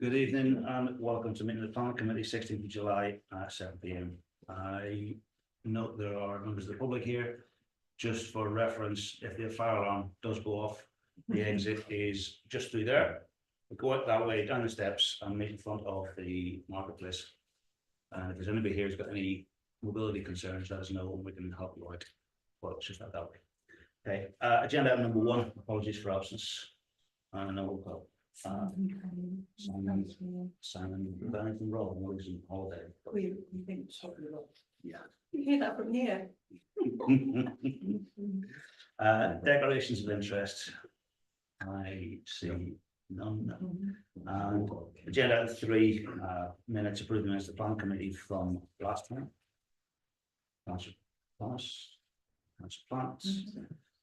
Good evening and welcome to meeting of the Planning Committee, 16th of July at 7 p.m. I note there are members of the public here. Just for reference, if the fire alarm does go off, the exit is just through there. We go out that way, down the steps, and meet in front of the marketplace. And if there's anybody here who's got any mobility concerns, let us know and we can help you out. Well, it's just not that way. Okay, agenda item number 1, apologies for absence. I know we'll go. Simon Bennington Roll, was on holiday. We think something about. Yeah. You hear that from here. Declarations of interest. I see none. And agenda item 3, minutes approving as the plan committee from last time. Councillor Thomas, Councillor Plant,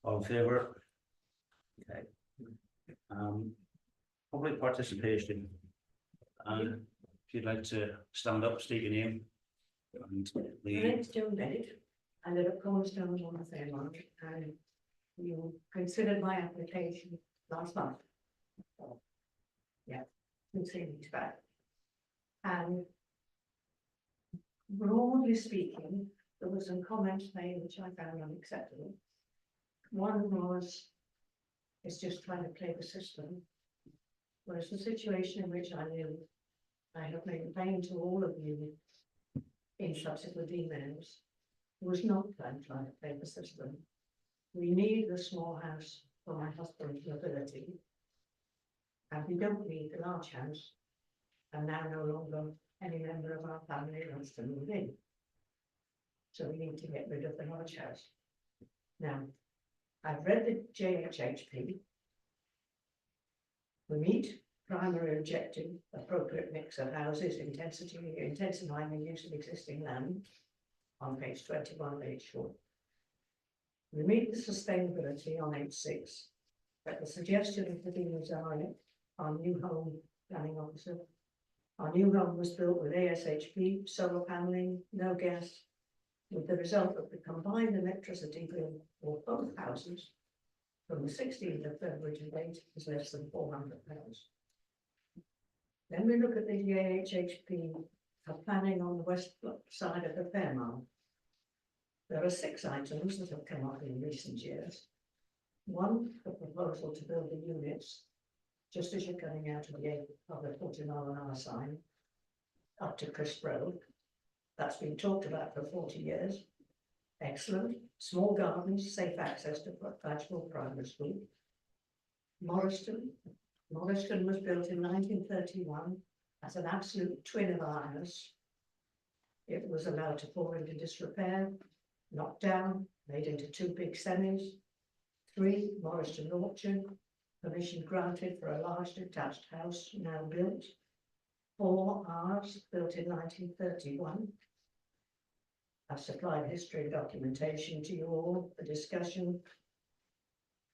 all in favour? Okay. Public participation. And if you'd like to stand up, state your name. And My name's Joan Bennett. I live at Cornerstones on the Fairmont, and you considered my application last month. Yeah, 2 weeks back. And broadly speaking, there was some comments made which I found unacceptable. One was, it's just trying to play the system. Whereas the situation in which I live, I have made plain to all of you in subsequent emails, was not trying to play the system. We need the small house for my husband's mobility. And we don't need the large house. And now no longer any member of our family wants to move in. So we need to get rid of the large house. Now, I've read the JHHP. We meet primary objective, appropriate mix of houses, intensifying the use of existing land on page 21, page 4. We meet the sustainability on page 6, at the suggestion of Davina Zaric, our new home planning officer. Our new home was built with ASHP, solar paneling, no gas, with the result of the combined electricity bill for both houses from the 16th of February to date is less than £400. Then we look at the AHHP planning on the west side of the Fairmont. There are 6 items that have come up in recent years. 1, the proposal to build the units, just as you're coming out of the 40-mile-an-hour sign, up to Crisp Road. That's been talked about for 40 years. Excellent. Small gardens, safe access to Badgeville Primary School. Morriston. Morriston was built in 1931 as an absolute twin of ours. It was allowed to fall into disrepair, knocked down, made into 2 big semis. 3, Morriston Orchard, permission granted for a large detached house now built. 4, ours, built in 1931. I've supplied history and documentation to you all for discussion.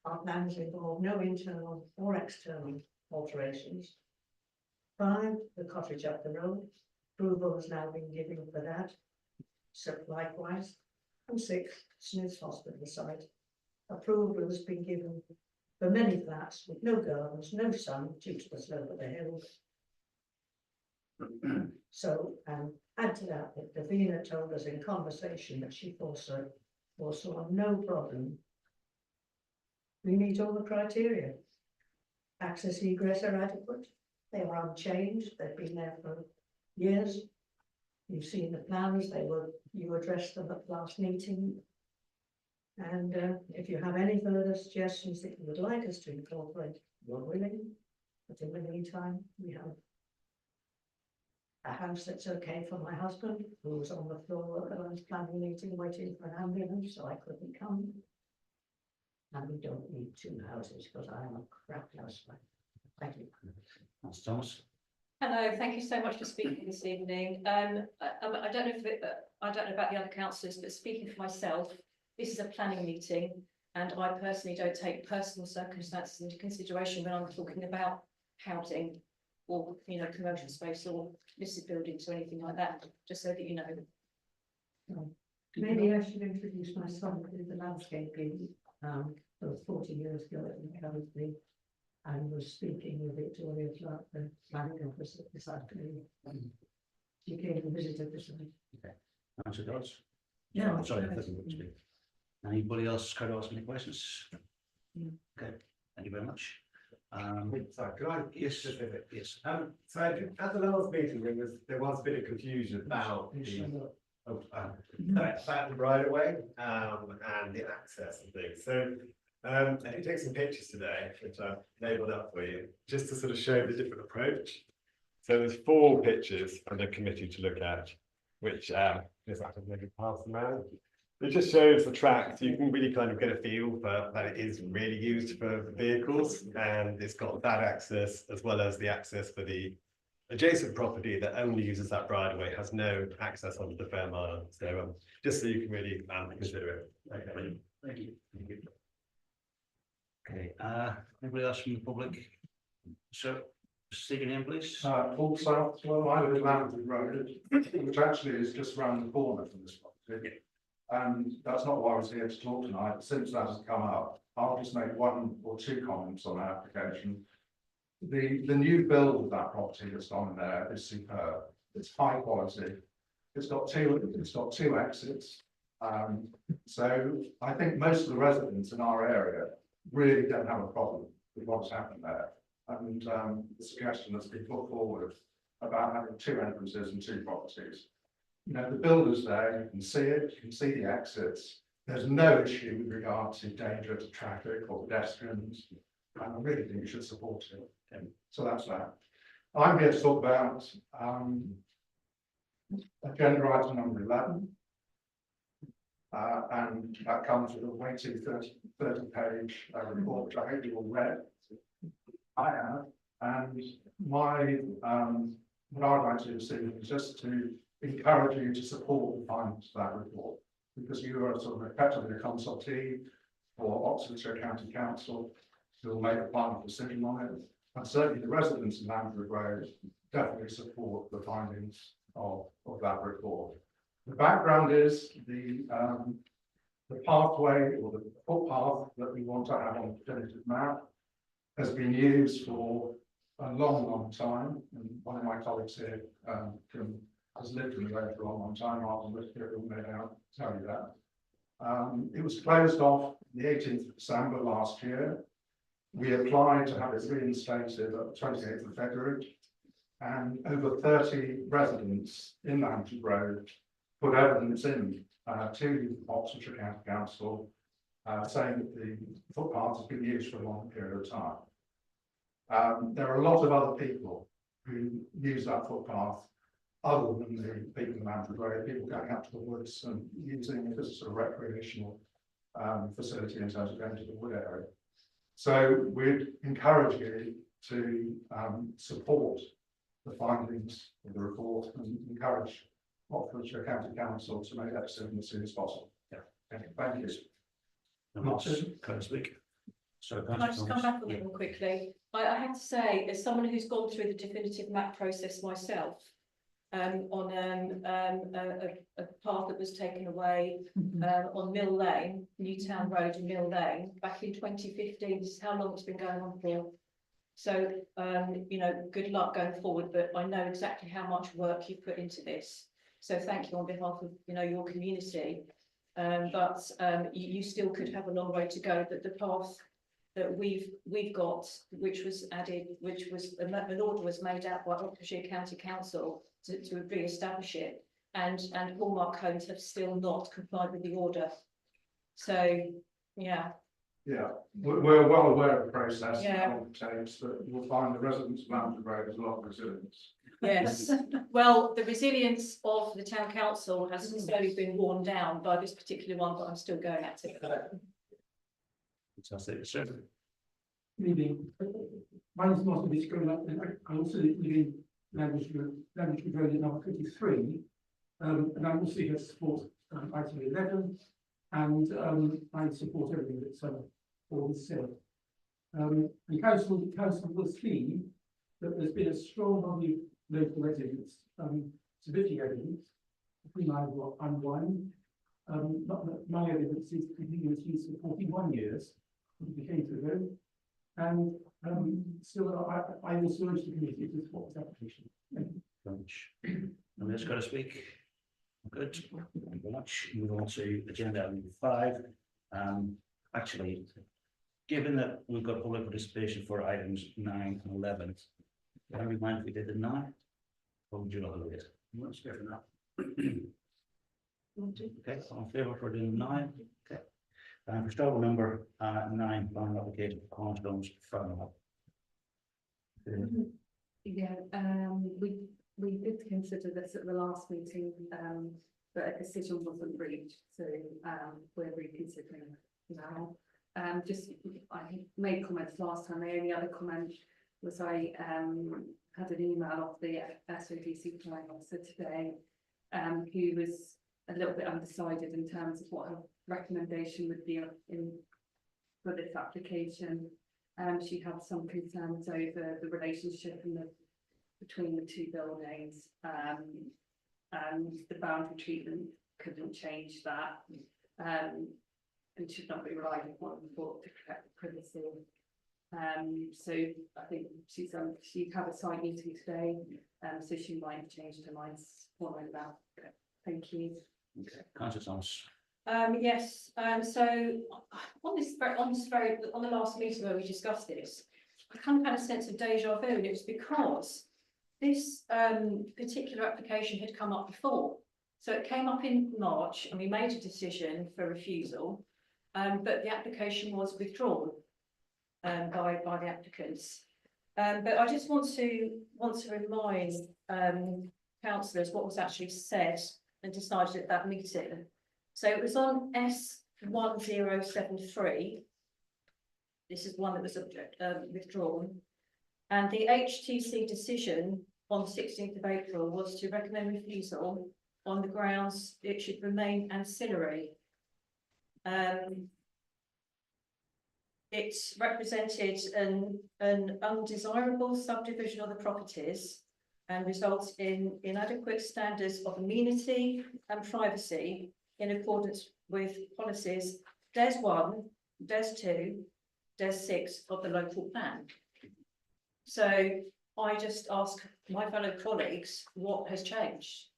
Our plans involve no internal or external alterations. 5, the cottage up the road. Approval has now been given for that. So likewise. And 6, Smith's Hospital site. Approval has been given for many flats with no gardens, no sun due to the slope of the hills. So, add to that, Davina told us in conversation that she foresaw no problem. We meet all the criteria. Access egress are adequate. They are unchanged. They've been there for years. You've seen the plans. You addressed them at the last meeting. And if you have any further suggestions that you would like us to incorporate, we're willing. But in the meantime, we have a house that's okay for my husband, who was on the floor at the last planning meeting waiting for an ambulance, so I couldn't come. And we don't need 2 houses because I am a crap housewife. Thank you. That's Thomas. Hello, thank you so much for speaking this evening. I don't know if I don't know about the other councillors, but speaking for myself, this is a planning meeting, and I personally don't take personal circumstances into consideration when I'm talking about housing or commercial space or listed buildings or anything like that. Just so that you know. Maybe I should introduce my son who did the landscaping 40 years ago at the and was speaking with Victoria Clark, the planning officer this afternoon. She came and visited the site. Councillor Dodds? Yeah. Sorry, I thought you were speaking. Anybody else care to ask any questions? Yeah. Okay, thank you very much. Sorry, could I? Yes, yes. So at the last meeting, there was a bit of confusion about about the right of way, and the access and things. So, I did take some pictures today, which I've labelled up for you, just to sort of show the different approach. So there's 4 pictures for the committee to look at, which, is I can maybe pass them around. It just shows the track, so you can really kind of get a feel for that it is really used for vehicles, and it's got that access as well as the access for the adjacent property that only uses that right of way, has no access onto the Fairmile. So just so you can really consider it. Okay, thank you. Thank you. Okay, anybody else from the public? So, state your name, please. Paul South, well, I live in Lambeth Road, which actually is just around the corner from this property. And that's not why I was here to talk tonight. Since that has come up, I'll just make 1 or 2 comments on our application. The new build of that property that's on there is superb. It's high quality. It's got two exits. So I think most of the residents in our area really don't have a problem with what's happened there. And the suggestion that's been put forward about having 2 entrances and 2 properties. You know, the builders there, you can see it, you can see the exits. There's no issue with regard to danger to traffic or pedestrians. And I really think you should support it. So that's that. I'm here to talk about agenda item number 11. And that comes with a weighty 30-page report, which I hope you all read. I have, and my what I'd like to do this evening is just to encourage you to support the findings of that report, because you are sort of effectively a consultee for Oxfordshire County Council who will make a final decision on it. And certainly the residents of Lambeth Road definitely support the findings of that report. The background is the pathway or the footpath that we want to have on the definitive map has been used for a long time. And one of my colleagues here has lived in the road for a long time. Martin Whitaker will no doubt tell you that. It was closed off the 18th of December last year. We applied to have it reinstated on the 28th of February, and over 30 residents in Lambeth Road put evidence in to Oxfordshire County Council saying that the footpath has been used for a long period of time. There are a lot of other people who use that footpath other than the people in Lambeth Road, people going out to the woods and using it as a sort of recreational facility in terms of going to the wood area. So we'd encourage you to support the findings of the report and encourage Oxfordshire County Council to make that decision as soon as possible. Yeah. Thank you. Can I speak? So Can I just come back on that one quickly? I have to say, as someone who's gone through the definitive map process myself, on a path that was taken away on Mill Lane, Newtown Road and Mill Lane, back in 2015. This is how long it's been going on for. So, you know, good luck going forward, but I know exactly how much work you put into this. So thank you on behalf of, you know, your community. But you still could have a long way to go, but the path that we've got, which was added, which was an order was made out by Oxfordshire County Council to re-establish it, and Hallmark Homes have still not complied with the order. So, yeah. Yeah, we're well aware of the process. Yeah. And what it takes, but you'll find the residents of Lambeth Road has a lot of resilience. Yes, well, the resilience of the town council has slowly been worn down by this particular one, but I'm still going at it. Fantastic, sir. Maybe. My name is Martin Whitaker, and I also live in Language Road at number 53. And I'm also here to support item 11, and I support everything that's already said. And council will see that there's been a strong body of local residents submitting evidence. Between I will unwind. My evidence is continuous use for 41 years. It became to them, and So I also urge the committee to support this application. Thank you. Much. And let's go to speak. Good, thank you very much. Move on to agenda item 5. Actually, given that we've got public participation for items 9 and 11, can I remind if we did the 9? Or would you rather wait? Let's go for that. Okay, all in favour for doing 9? Okay. And we start with number 9, planning application for Cornerstones Farm Hub. Yeah, we did consider this at the last meeting, but a decision wasn't reached, so, we're reconsidering now. Just, I made comments last time, the only other comment was I, had an email off the SODC planning officer today, who was a little bit undecided in terms of what her recommendation would be for this application. She had some concerns over the relationship between the two buildings, and the boundary treatment couldn't change that, and should not be relied upon for to protect privacy. So I think she had a site meeting today, so she might have changed her mind following that. Thank you. Okay, Councillor Thomas. Yes, so on the last meeting where we discussed this, I kind of had a sense of deja vu, and it was because this particular application had come up before. So it came up in March and we made a decision for refusal, but the application was withdrawn by the applicants. But I just want to remind councillors what was actually said and decided at that meeting. So it was on S1073. This is one that was withdrawn. And the HTC decision on 16th of April was to recommend refusal on the grounds it should remain ancillary. It represented an undesirable subdivision of the properties and results in inadequate standards of amenity and privacy in accordance with policies DES 1, DES 2, DES 6 of the local plan. So I just ask my fellow colleagues what has changed.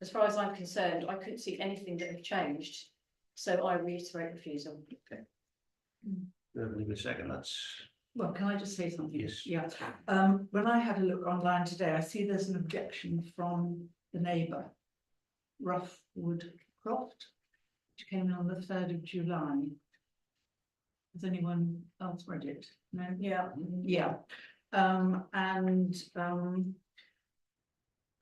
As far as I'm concerned, I couldn't see anything that had changed. So I reiterate refusal. Okay. Leave a second, that's, Well, can I just say something? Yes. Yeah, when I had a look online today, I see there's an objection from the neighbour, Roughwood Croft, which came in on the 3rd of July. Has anyone else read it? No? Yeah. Yeah,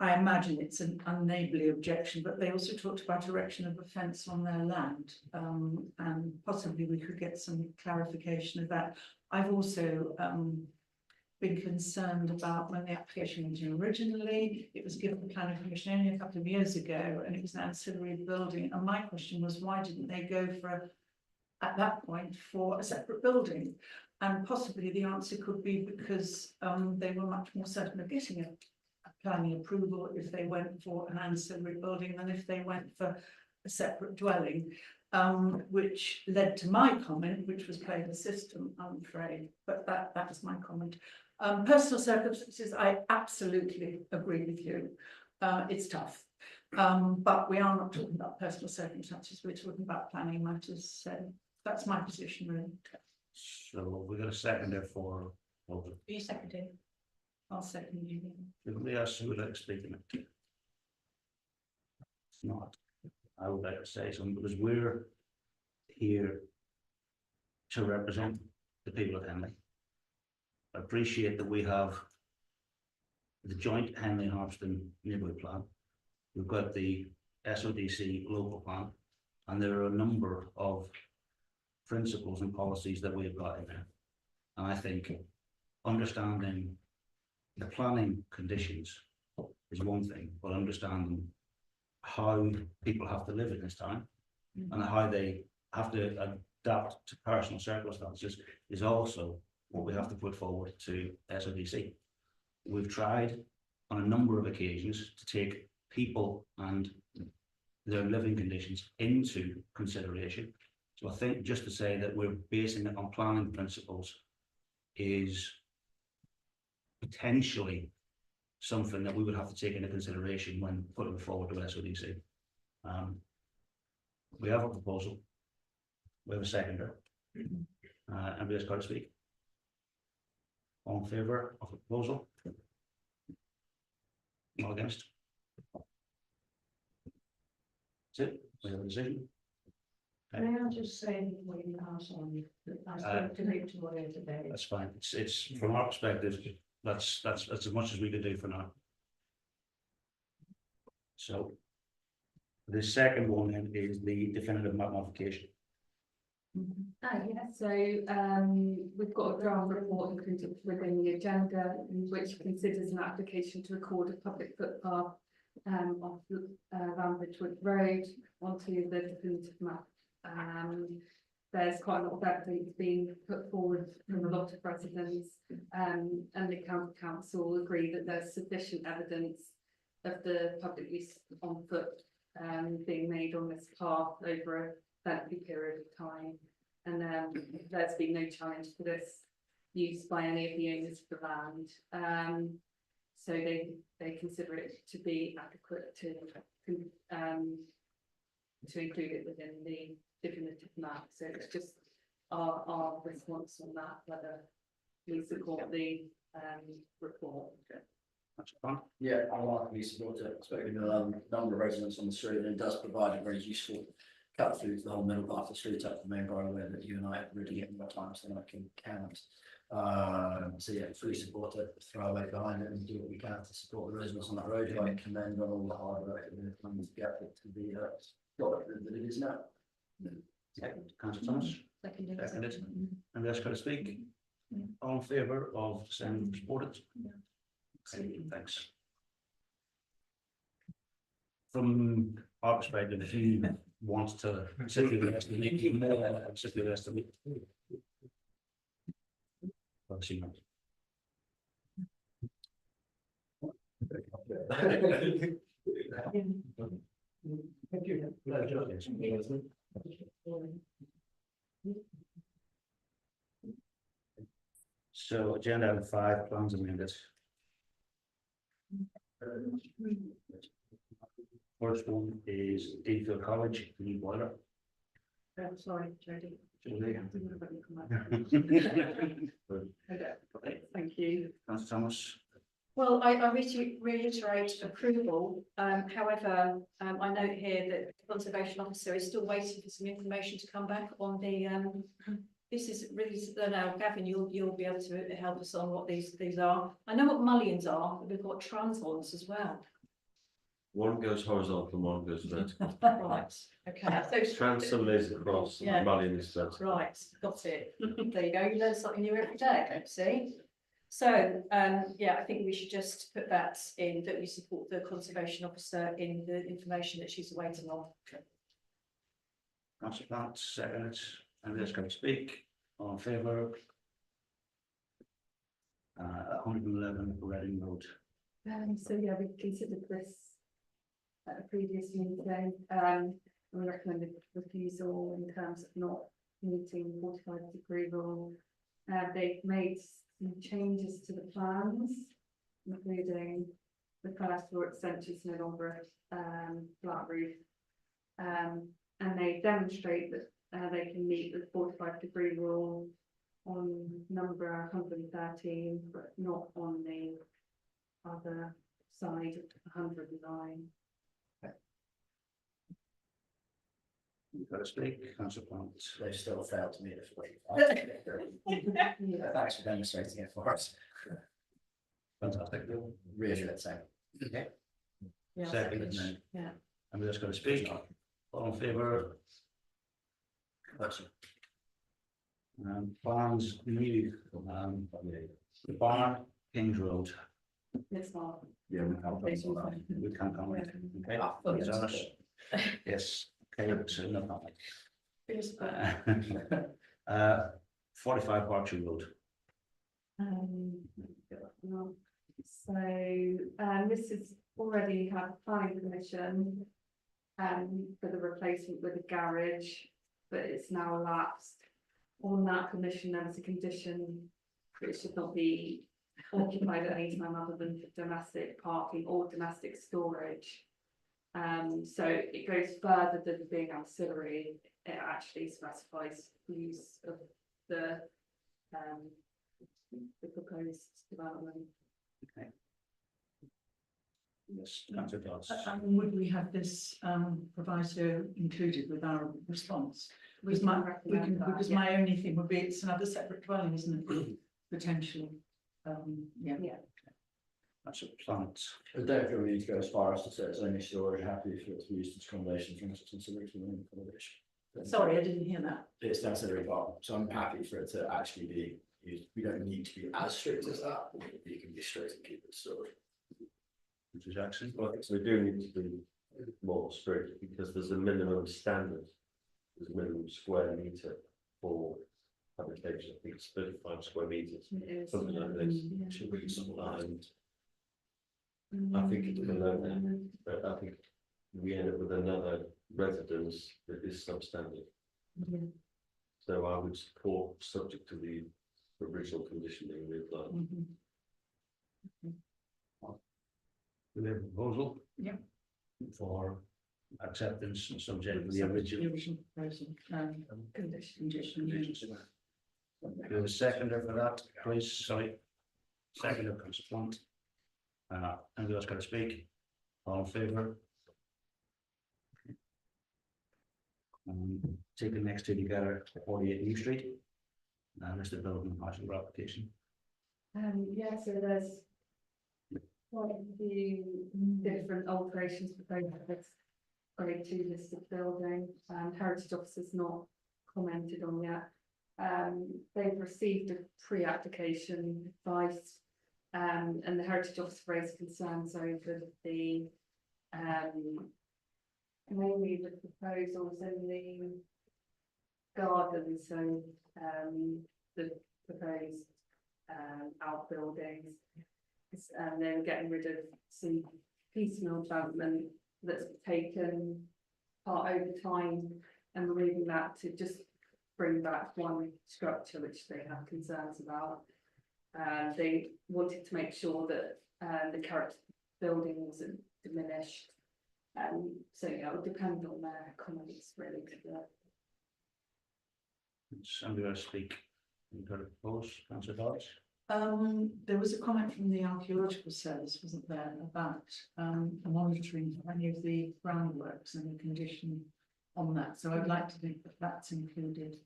I imagine it's an unneighbourly objection, but they also talked about erection of a fence on their land, and possibly we could get some clarification of that. I've also been concerned about when the application was in originally, it was given the planning permission only a couple of years ago, and it was an ancillary building. And my question was, why didn't they go at that point for a separate building? And possibly the answer could be because they were much more certain of getting a planning approval if they went for an ancillary building than if they went for a separate dwelling, which led to my comment, which was play the system, I'm afraid. But that was my comment. Personal circumstances, I absolutely agree with you. It's tough. But we are not talking about personal circumstances, we're talking about planning matters. So that's my position, really. so we got a second there for. Are you seconding? I'll second you. Anybody else who would like to speak in it? It's not. I would like to say something because we're here to represent the people of Henley. I appreciate that we have the joint Henley and Harpston neighbourhood plan. We've got the SODC local plan, and there are a number of principles and policies that we've got in there. And I think understanding the planning conditions is one thing, but understanding how people have to live in this time and how they have to adapt to personal circumstances is also what we have to put forward to SODC. We've tried on a number of occasions to take people and their living conditions into consideration. So I think just to say that we're basing it on planning principles is potentially something that we would have to take into consideration when putting forward to SODC. We have a proposal. We have a seconder. Anybody's got to speak? All in favour of the proposal? All against? That's it, we have a decision. May I just say before you pass on, that I spoke to Victoria today. That's fine, it's from our perspective, that's as much as we can do for now. So. The second one then is the definitive map modification. Yeah, so we've got a draft report included within the agenda, which considers an application to record a public footpath off Lambridge Wood Road onto the definitive map. There's quite a lot of evidence being put forward from a lot of residents, and the county council agree that there's sufficient evidence of the public use on foot being made on this path over a lengthy period of time. And there's been no challenge to this use by any of the owners of the land. So they consider it to be adequate to include it within the definitive map. So it's just our response on that, whether we support the report. That's fine. Yeah, I like we support it. I've spoken to a number of residents on the street, and it does provide a very useful cut through to the whole middle part of the street up the main driveway that you and I really get more times than I can count. So yeah, fully support it, throw away behind it and do what we can to support the residents on that road. I commend on all the hard work that they've done to get it to be document that it is now. Second, Councillor Thomas, seconded, and that's got to speak. All in favour of saying supported? Okay, thanks. From our perspective, if you want to sit through the rest of the meeting, sit through the rest of the meeting. Obviously not. Thank you. So agenda item 5, plans amended. First one is Deanfield College, new boiler. Sorry, Jodie. Julie. Okay, thank you. Councillor Thomas, Well, I reiterate approval. However, I note here that the conservation officer is still waiting for some information to come back on the, this is really, now Gavin, you'll be able to help us on what these are. I know what mullions are, but we've got transons as well. One goes horizontal and one goes vertical. Right, okay, so. Transom lays across, Yeah. and mullion is vertical. Right, got it. There you go, you learn something new every day, see? So, yeah, I think we should just put that in, that we support the conservation officer in the information that she's awaiting on. Councillor Plant, second, and let's go to speak. All in favour? 111 Reading Road. So yeah, we considered this at a previous meeting, we recommended refusal in terms of not meeting 45-degree rule. They've made some changes to the plans, including the first floor extension is no longer flat roof. And they demonstrate that they can meet the 45-degree rule on number 113, but not on the other side of 109. You've got to speak, Councillor Plant. They still failed to meet it. Thanks for demonstrating it for us. Fantastic. Really, let's say. Okay. Yeah, Second, yeah. and let's go to speak. All in favour? Plans new, the bar, Kings Road. It's not. Yeah, we can't. We can't comment. Okay. Is that us? Yes, okay, so no comment. Fingers 45 Berkshire Road. So this is already had planning permission for the replacement with a garage, but it's now lapsed. On that permission, there was a condition that it should not be occupied at any time other than for domestic parking or domestic storage. So it goes further than being ancillary, it actually specifies use of the proposed development. Yes, councillor Dodds. And would we have this proviso included with our response? We Because can my, recommend that, because yeah. my only thing would be it's another separate dwelling, isn't it? Potentially. Yeah. Yeah. Councillor Plant. I don't feel we need to go as far as to say it's only storage, happy for it to be used as accommodation, for instance, consider it within accommodation. Sorry, I didn't hear that. It's necessary part, so I'm happy for it to actually be used, we don't need to be as strict as that, you can be strict and keep it stored. Mr Jackson. Well, I think so we do need to be more strict because there's a minimum standard. There's a minimum square metre for habitation. I think it's 35 square metres, It is, something like this. Should we something And I think it's below that, but I think we end up with another residence that is substandard. So I would support, subject to the original conditioning with that. Mhm. Do we have a proposal? Yeah. For acceptance subject to the Subject to original. proposal, Condition. Conditions. Do we have a seconder for that, please? Sorry. Seconder, councillor Plant. Anybody else got to speak? All in favour? Taking next to together 48 New Street. Mr. Building partial application. Yeah, so there's quite a few different alterations proposed for this grade 2 listed building, and Heritage Office's not commented on yet. They've received a pre-application advice, and the Heritage Office raised concerns over the mainly the proposals in the garden, so the proposed outbuildings. And they're getting rid of some piecemeal development that's taken part over time and removing that to just bring back one structure which they have concerns about. They wanted to make sure that the character building wasn't diminished. So yeah, it would depend on their comments really. Somebody else speak? You've got to propose, councillor Dodds? There was a comment from the archaeological service, wasn't there, about monitoring any of the groundworks and the condition on that. So I'd like to think that that's included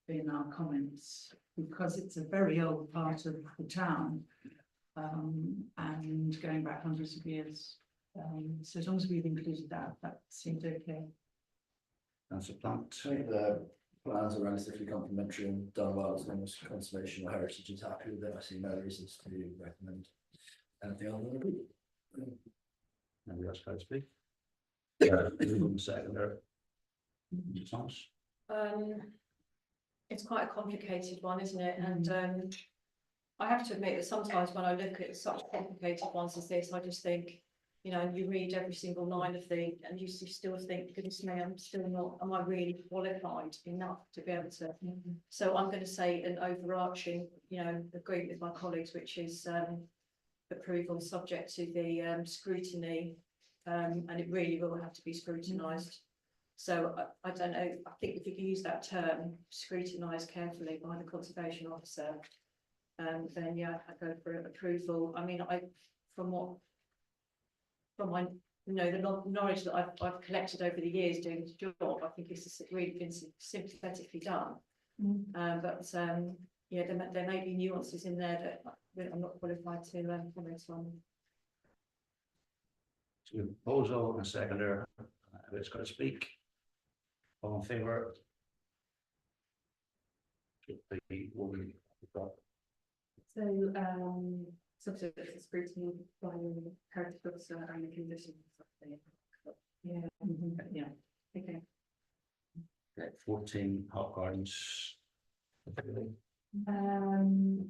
in our comments because it's a very old part of the town and going back hundreds of years. So as long as we've included that, that seems okay. Councillor Plant. I think the plans are relatively complementary and done well as long as conservation or heritage is happy with it. I see no reasons to recommend anything other than approve. Anybody else got to speak? Seconder. Thomas. It's quite a complicated one, isn't it? And I have to admit that sometimes when I look at such complicated ones as this, I just think, you know, you read every single line of the, and you still think, goodness me, I'm still not, am I really qualified enough to be able to? So I'm going to say an overarching, you know, agree with my colleagues, which is approval subject to the scrutiny, and it really will have to be scrutinised. So I don't know, I think if you can use that term, scrutinised carefully by the conservation officer, then yeah, I go for approval. I mean, from my, you know, the knowledge that I've collected over the years doing this job, I think it's really been sympathetically done. But yeah, there may be nuances in there that I'm not qualified to comment on. So proposal and seconder, everybody's got to speak. All in favour? So subject to scrutiny by the heritage officer and the conditions of the. Yeah. Yeah. Okay. 14 Hop Gardens.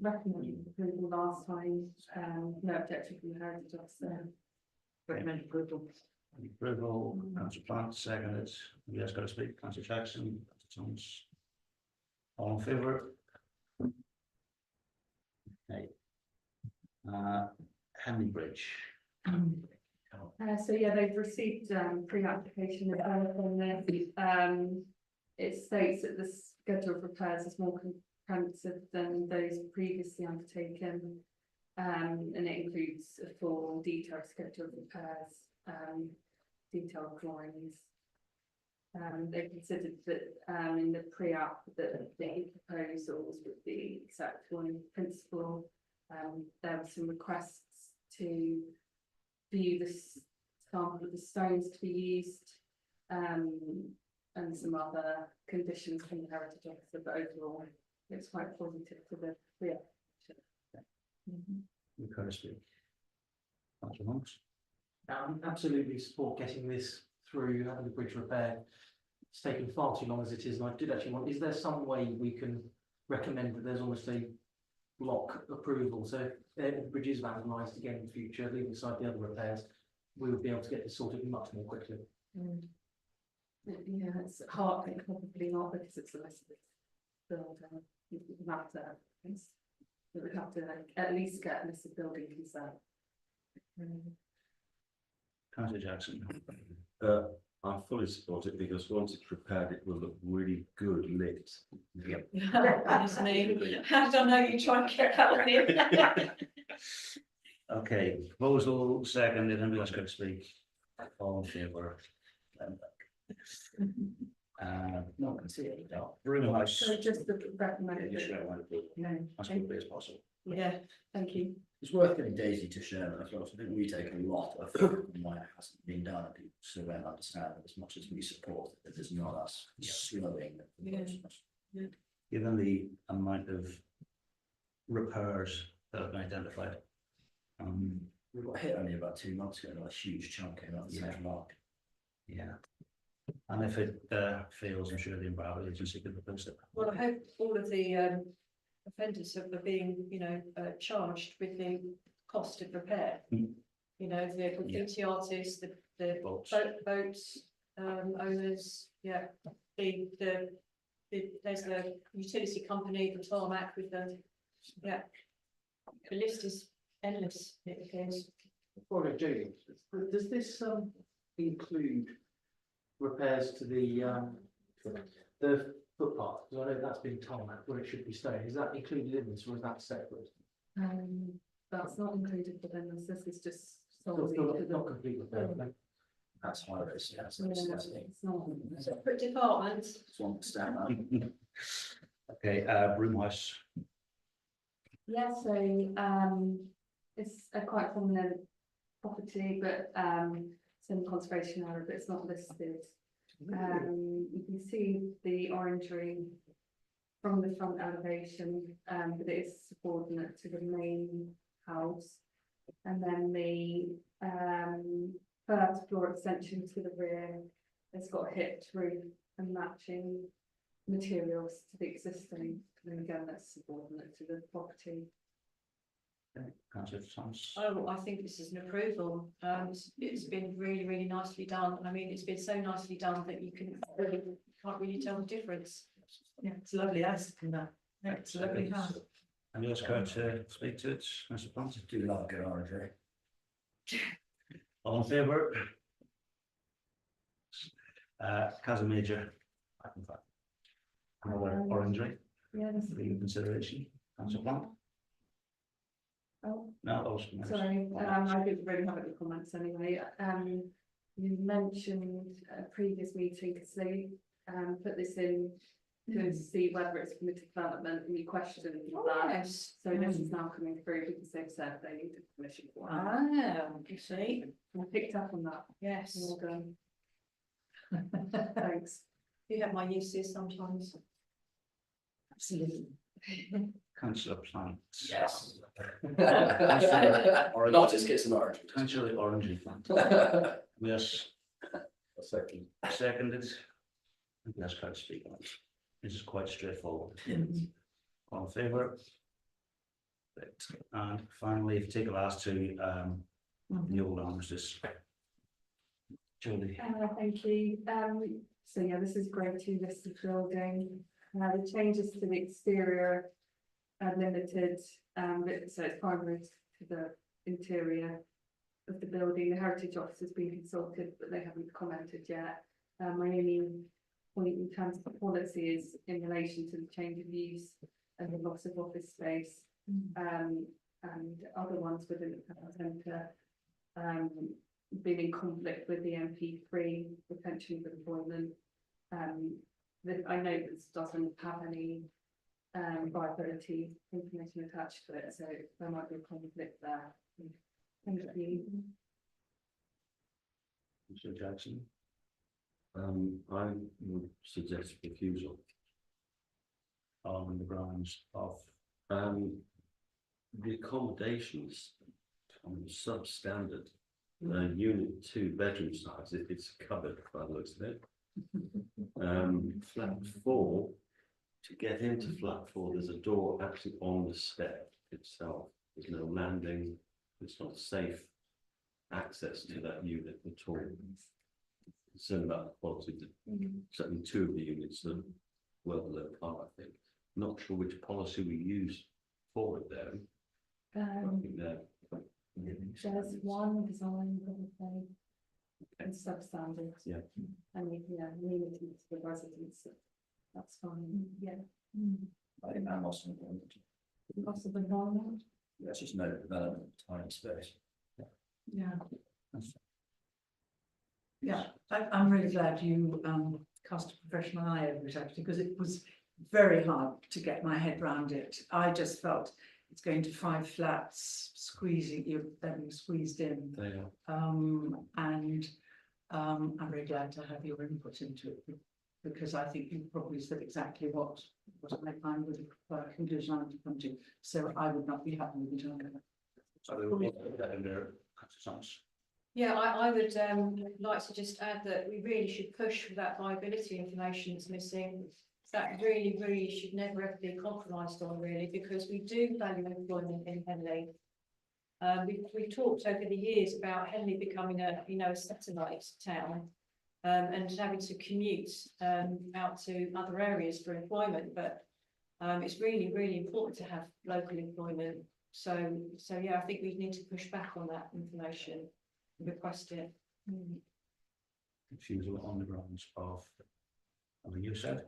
Recommended approval last time, no objection from the heritage officer. Recommend approval. Approval, councillor Plant, seconded. You guys got to speak, councillor Jackson, councillor Thomas. All in favour? Okay. Henley Bridge. So yeah, they've received pre-application from this. It states that the schedule of repairs is more comprehensive than those previously undertaken. And it includes a full detailed schedule of repairs, detailed drawings. They considered that in the pre-app that the proposals would be acceptable in principle. There were some requests to view the sample of the stones to be used, and some other conditions from the Heritage Officer, but overall it's quite positive to the You can speak. Councillor Monks. Absolutely support getting this through, having the bridge repaired. It's taken far too long as it is, and I did actually want, is there some way we can recommend that there's almost a block approval? So if the bridge is vandalised again in the future, leaving aside the other repairs, we would be able to get this sorted much more quickly. Yeah, it's hard, but probably not because it's a listed building. Matter. We would have to at least get listed building consent. Councillor Jackson. I fully support it because once it's repaired, it will look really good lit. That's me. How did I know you try and get that one in? Okay, proposal seconded, anybody else going to speak? All in favour? No, I can see it. No, Bruno House. So just the Yeah, recommended. you should have it No, as quickly as possible. yeah, thank you. It's worth getting Daisy to share that as well. So I think we take a lot of why it hasn't been done, and people still don't understand that as much as we support it, it's not us slowing the process. Given the amount of repairs that have been identified. We got hit only about 2 months ago, a huge chunk came out of the Yeah. central arc. Yeah. And if it fails, I'm sure the environmental agency could replace it. Well, I hope all of the offenders are being, charged with the cost of repair. Mm. You know, the graffiti artists, the Boats. boats, owners, yeah, there's the utility company, the tarmac with the, yeah. The list is endless, it appears. Before I go, Julie, does this include repairs to the footpath? Because I know that's been tarmac where it should be staying. Is that included in this or is that separate? That's not included within this. This is just. Not complete repair. no? That's high risk, yeah, so No, it's it's not. Separate departments. one stand up. Okay, Broomhouse. Yeah, so it's a quite prominent property, but it's in the conservation area, but it's not listed. You can see the orangery from the front elevation, but it is subordinate to the main house. And then the first floor extension to the rear has got a hipped roof and matching materials to the existing, and again, that's subordinate to the property. Councillor Thomas. Oh, I think this is an approval. It's been really, really nicely done. I mean, it's been so nicely done that you can't really tell the difference. Yeah, it's lovely house in that. Yeah, it's a lovely house. And you care to speak to it, Mr. Plant? Do love a good orangery. All in favour? Casa Major. Another orangery Yeah, this for your consideration, Councillor Plant? oh, No, I was gonna ask. sorry, I didn't really have any comments anyway. You mentioned a previous meeting, because they put this in to see whether it's permitted development, and you questioned that. Yes. So this is now coming through because they've said they needed permission for it. Ah, you see, I picked up on that. yes. Well done. Thanks. You have my uses sometimes. Absolutely. Councillor Plant. Yes. Not just get some orange. Councillor Orangey Plant. Yes, A second. seconded. Let's try to speak on it. This is quite straightforward. All in favour? Right. And finally, if you take the last two, the old armistice. Julie. Thank you. So yeah, this is grade 2 listed building. The changes to the exterior are limited, so it's primary to the interior of the building. The Heritage Office has been consulted, but they haven't commented yet. My only point in terms of policy is in relation to the change of use and the loss of office space. And other ones within the town centre, been in conflict with the MP3 retention of employment. I know this doesn't have any viability information attached to it, so there might be a conflict there. Thank you. Mr. Jackson, I would suggest refusal. on the grounds of, The accommodations substandard. Unit 2 bedroom size, it's covered by the looks of it. Flat 4, to get into flat 4, there's a door actually on the step itself. There's no landing. It's not safe access to that unit at all. Concerned about the quality, certainly 2 of the units are well below par, I think. Not sure which policy we use for it though. I think they're There's one design, probably, and substandard. Yeah. And amenity to the residents, that's fine, yeah. I think that must be important. Loss of environment. That's just no development, time space. Yeah. Yeah, I'm really glad you cast a professional eye over it actually, because it was very hard to get my head around it. I just felt it's going to 5 flats, squeezing you, them squeezed in. they are. I'm very glad to have your input into it, because I think you probably said exactly what I find would a conclusion I'm to come to. So I would not be happy with it either. so they will put that under consensus. Yeah, I would like to just add that we really should push for that viability information that's missing. That really should never ever be compromised on, really, because we do value employment in Henley. We've talked over the years about Henley becoming a satellite town, and having to commute out to other areas for employment, but it's really important to have local employment. So yeah, I think we need to push back on that information, request it. Refusal on the grounds of, I mean, you said,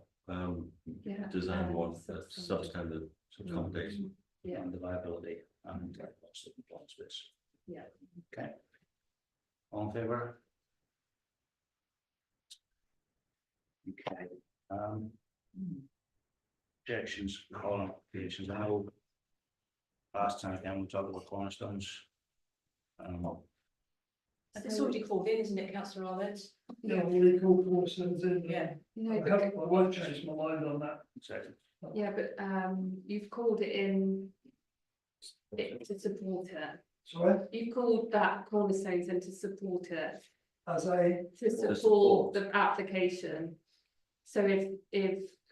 Yeah. Design one, substandard accommodation. Yeah. and the liability and loss of employment space. Yeah. Okay. All in favour? Okay, objections, calling applications, I know. Last time again, we talked about cornerstones. It's already called in, isn't it, councillor Ahmed? Yeah, we call Paulson's in. Yeah. No, I but, won't change my mind on that. Second. yeah, but you've called it in to support it. Sorry, You've called that cornerstones in to support it, as a, to support. support the application. So if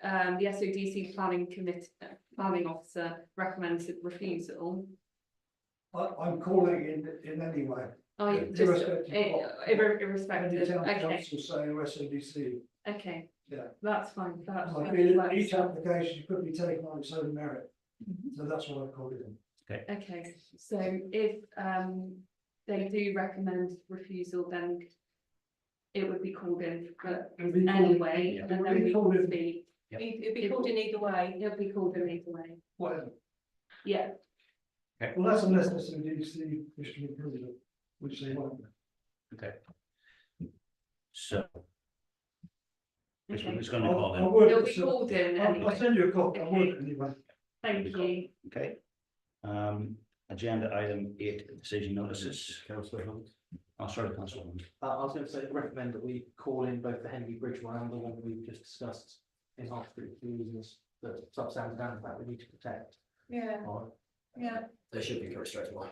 the SODC planning officer recommends refusal, I'm calling in anyway. I just Irrespective of what irrespective, Any town okay, council say or SODC. okay. Yeah. That's fine, that's. I feel each application could be taken on its own merit, so that's what I call it in. Okay, so if they do recommend refusal, then it would be called in, but It'll be called- anyway, Yeah. and It'll then be we called can in, speak, It'd be called in either way. it'll be called in either way, whatever. yeah. Well, that's unless the SODC wish to improve it, which they won't. Okay. So. It's Okay. it's gonna be called I in, would, It'll be called in I'll anyway, send you a copy, I would anyway. thank you. okay? Agenda item 8, decision notices. Councillor Hunt. Oh, sorry, councillor. I was going to say, recommend that we call in both the Henley Bridge one and the one we've just discussed in our reasons that substandard and that we need to protect. Yeah, Or- yeah. They should be very straightforward.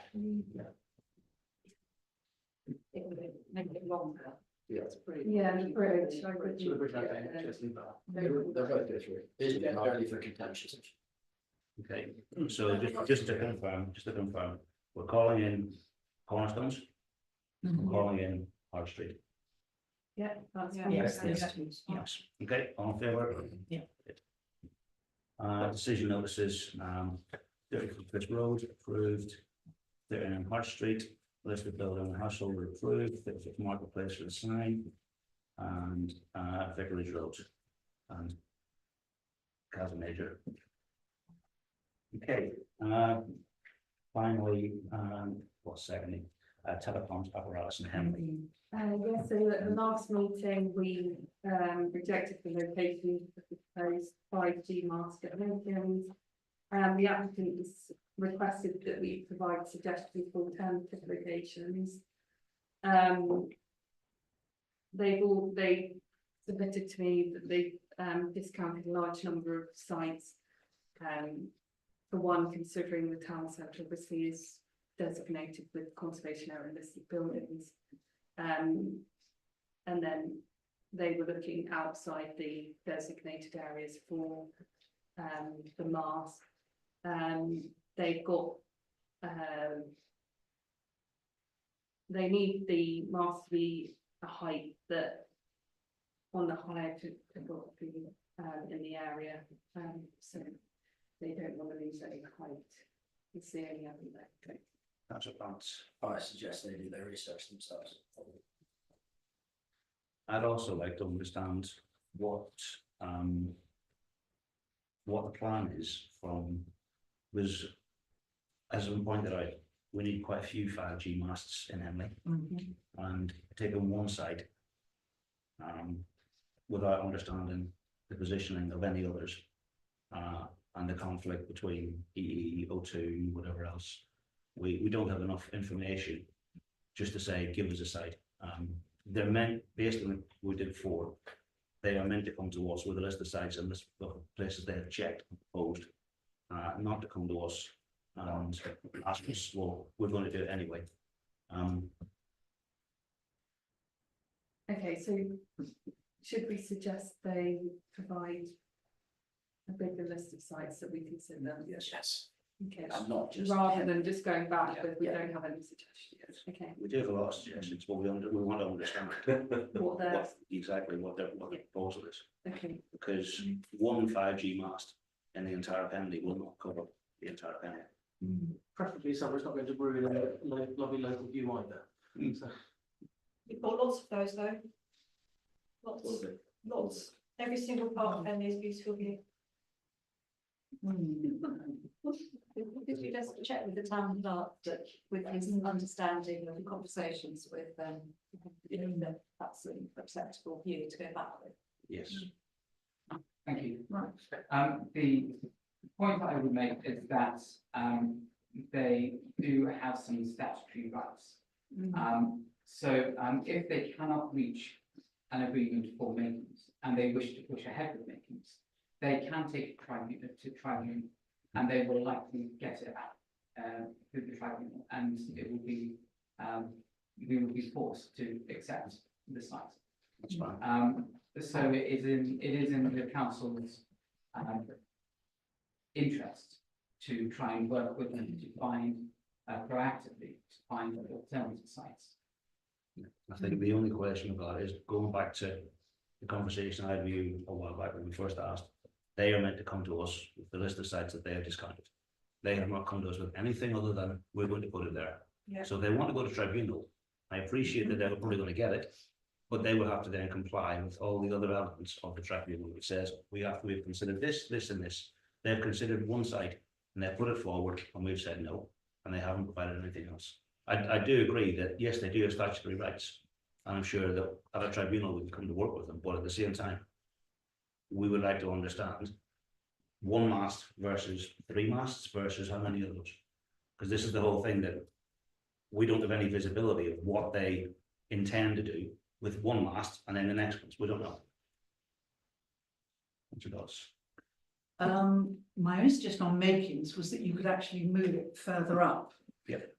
It would make it longer. Yeah. It's pretty. Yeah, the bridge, I would. So the bridge, okay, just leave that. They're both go through. It's generally for contentious. Okay, so just to confirm, we're calling in Cornerstones, we're calling in Hard Street. Yeah, that's. Yeah. fine. Yes, Yeah. yes. Yes, okay, all in favour? Yeah. Decision notices, 34 Road approved. 39 Hart Street, listed building, household approved, 56 Marketplace for the sign, and Vicarage Road, and Casa Major. Okay, finally, secondly, telecoms apparatus in Henley. Yes, so at the last meeting, we rejected the location of the proposed 5G mast at Lincoln. The applicant has requested that we provide suggestions for alternative locations. They submitted to me that they discounted a large number of sites. For one, considering the town centre obviously is designated with conservation area listed buildings. And then they were looking outside the designated areas for the mast. They've got they need the mast to be a height that on the higher to in the area, so they don't want to lose any height. It's the only other thing. That's about. I suggest they do their research themselves. I'd also like to understand what the plan is from, was, as we pointed out, we need quite a few 5G masts in Henley, and taking one side, without understanding the positioning of any others, and the conflict between EE, O2, whatever else, we don't have enough information just to say, give us a site. They're meant, based on we did 4, they are meant to come to us with a list of sites and list of places they have checked and proposed, not to come to us and ask us, well, we're going to do it anyway. Okay, so should we suggest they provide a bigger list of sites that we consider? Yes. Okay, And not just. rather than just going back, but we don't have any suggestions. Okay, We do have a lot of suggestions, but we want to understand what they're, exactly what their proposal is. okay, Because one 5G mast in the entire Henley will not cover the entire Henley. Preferably somewhere it's not going to ruin a lovely local view either. So, We've got lots of those though. Lots. Every single part of Henley is beautiful view. Could you just check with the town clerk that with his understanding of the conversations with that that's an acceptable view to go back with? Yes. Thank you. right. The point that I would make is that they do have some statutory rights. So if they cannot reach an agreement for makings and they wish to push ahead with makings, they can take it to tribunal, and they will likely get it through the tribunal, and it will be we will be forced to accept the site. That's fine. So it is in the council's interest to try and work with them to find proactively to find alternative sites. I think the only question about it is going back to the conversation I had with you a while back when we first asked. They are meant to come to us with the list of sites that they have discounted. They have not come to us with anything other than we're going to put it there. Yeah. So if they want to go to tribunal, I appreciate that they're probably going to get it, but they will have to then comply with all the other elements of the tribunal, which says we've considered this, this, and this. They've considered one site and they've put it forward, and we've said no, and they haven't provided anything else. I do agree that yes, they do have statutory rights, and I'm sure that at a tribunal we can come to work with them, but at the same time, we would like to understand one mast versus 3 masts versus how many of those, because this is the whole thing that we don't have any visibility of what they intend to do with one mast and then the next ones. We don't know. What's your thoughts? My only suggestion on makings was that you could actually move it further up. Yep.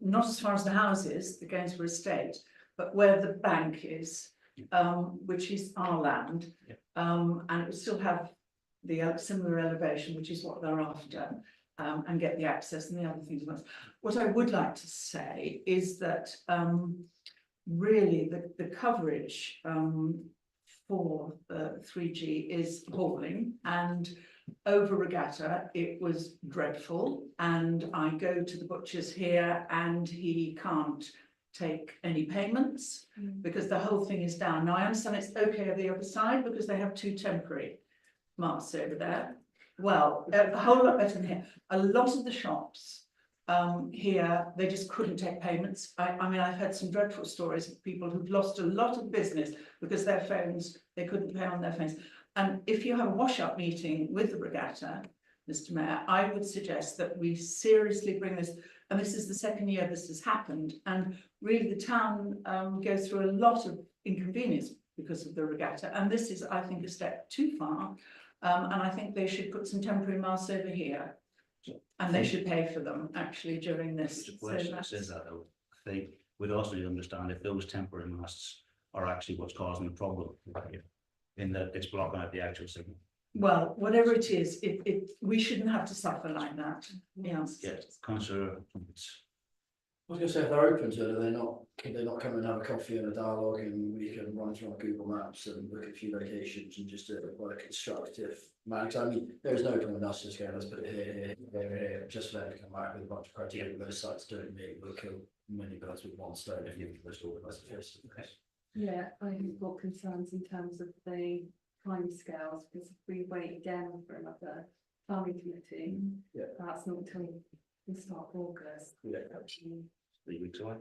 Not as far as the houses, the Gainsborough estate, but where the bank is, which is our land. Yep. And it would still have the similar elevation, which is what they're after, and get the access and the other things. What I would like to say is that really the coverage for 3G is appalling, and over regatta, it was dreadful. And I go to the butcher's here and he can't take any payments because the whole thing is down. Now, I understand it's okay on the other side because they have 2 temporary masts over there. Well, a whole lot better than here. A lot of the shops here, they just couldn't take payments. I mean, I've heard some dreadful stories of people who've lost a lot of business because their phones, they couldn't pay on their phones. And if you have a wash-up meeting with the regatta, Mr. Mayor, I would suggest that we seriously bring this, and this is the second year this has happened, and really the town goes through a lot of inconvenience because of the regatta, and this is, I think, a step too far. And I think they should put some temporary masts over here. And they should pay for them actually during this. Mr. So Question that's- says that though, I think we'd also need to understand if those temporary masts are actually what's causing the problem. In that it's blocking out the actual signal. Well, whatever it is, we shouldn't have to suffer like that. Yeah. Yeah, councillor. I was gonna say, if they're open to it, are they not, can they not come and have a coffee and a dialogue and we can run through our Google Maps and look at a few locations and just do it quite a constructive manner? 'Cause I mean, there's no point in us just going, let's put it here, just for them to come back with a bunch of criteria, those sites don't meet, we'll kill many birds with one stone if you just organise a face to face. Yeah, I have got concerns in terms of the timescales, because if we wait again for another planning committee, Yeah. that's not until the start of August. Yeah. 3 weeks away.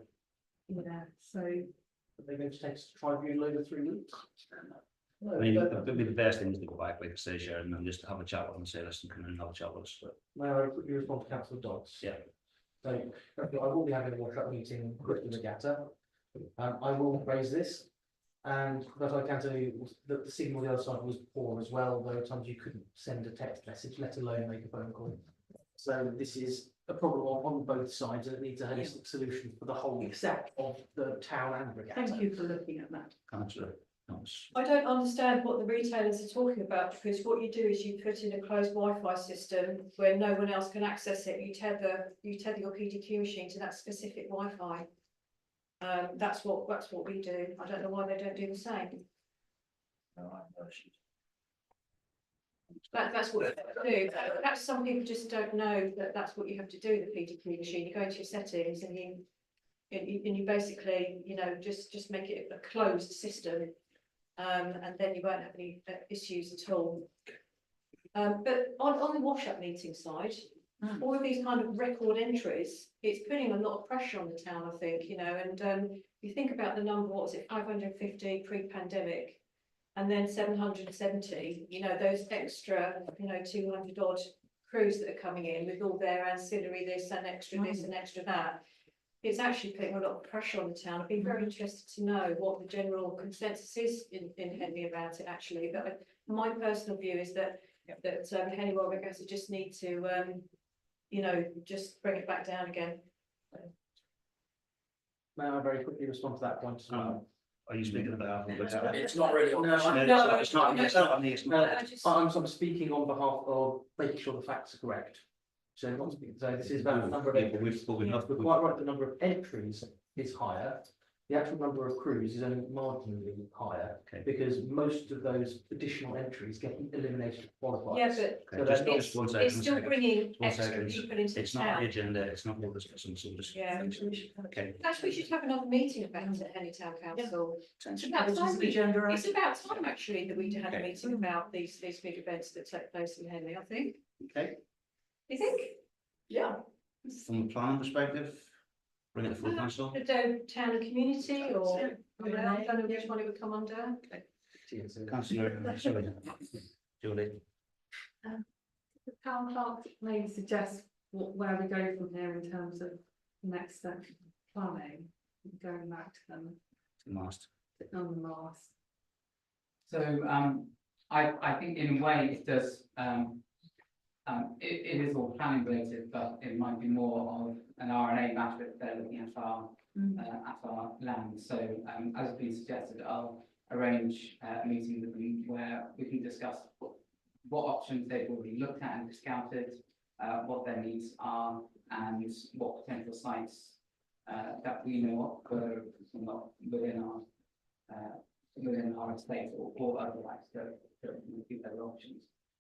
Yeah, so Are they going to take us to tribunal over 3 weeks? I mean, it'd be the best thing is to go back, like I say, Sharon, and just have a chat with them and say, listen, come in and have a chat with us. But May I quickly respond to councillor Dodds? Yeah. So, I will be having a workshop meeting with the regatta. I will raise this. And but I can tell you that the signal on the other side was poor as well, though at times you couldn't send a text message, let alone make a phone call. So this is a problem on both sides, and it needs a holistic solution for the whole of the town and regatta. Thank you for looking at that. councillor Thomas. I don't understand what the retailers are talking about, because what you do is you put in a closed Wi-Fi system where no one else can access it. You tether your PDQ machine to that specific Wi-Fi. That's what we do. I don't know why they don't do the same. That's what you do. Perhaps some people just don't know that that's what you have to do with the PDQ machine. You go into your settings and you basically, you know, just make it a closed system. And then you won't have any issues at all. But on the wash-up meeting side, all of these kind of record entries, it's putting a lot of pressure on the town, I think, you know, and you think about the number, what was it, 550 pre-pandemic, and then 770, you know, those extra, you know, 200 odd crews that are coming in with all their ancillary this and extra this and extra that. It's actually putting a lot of pressure on the town. I'd be very interested to know what the general consensus is in Henley about it, actually. But my personal view is that Henley Royal Regatta just need to, you know, just bring it back down again. May I very quickly respond to that point as well? Are you speaking about? It's not really on. No, It's not, it's not on the, it's not. I'm sort of speaking on behalf of making sure the facts are correct. So, this is about the number of Yeah, but entries. we're not. We're quite right, the number of entries is higher. The actual number of crews is only marginally higher, Okay. because most of those additional entries get eliminated to qualify. Yeah, but Okay, just it's, one second. it's still bringing One extra second. people into It's the not on the town. agenda, it's not what discussing, so just. Yeah. Okay. Perhaps we should have another meeting about it at Henley Town Council. It's about This is time the agenda item. It's about time actually that we had a Okay. meeting about these big events that take place in Henley, I think. Okay, You think? Yeah. from a planning perspective, bring it to full council. The town and community, or I don't know which one it would come under. Councillor, sorry, Julie. the town clerk maybe suggest where we go from here in terms of next step planning, going back to them Mast. on the mast. So, I think in a way it does, it is all planning related, but it might be more of an RNA matter if they're looking at our land. So, as has been suggested, I'll arrange a meeting with them where we can discuss what options they've already looked at and discounted, what their needs are, and what potential sites that we know of are not within our estate or otherwise, to keep other options.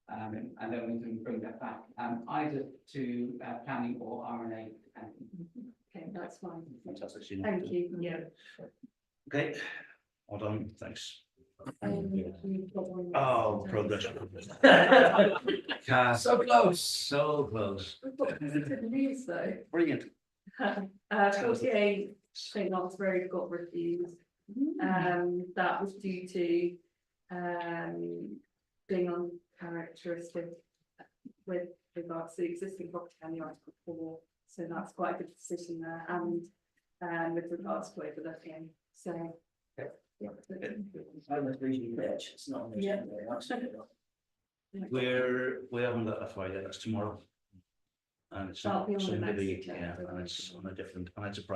And then we can bring that back, either to planning or RNA. Okay, that's fine. Fantastic. Sheila. Thank you. Yeah. Okay, well done, thanks. You've got one. Oh, progress. So close. So close. We've got positive news though. Brilliant. 48 St. Mark's Road got refused. That was due to being uncharacteristic with regards to the existing property and the Article 4. So that's quite a good decision there, and with regards to overlooking, so. Yeah. I'm a 3D pitch, it's not. on this Yeah. one. We haven't got a Friday, that's tomorrow. And it's That'll not be on the next somebody, agenda, yeah, and won't it's it? on a different, and it's a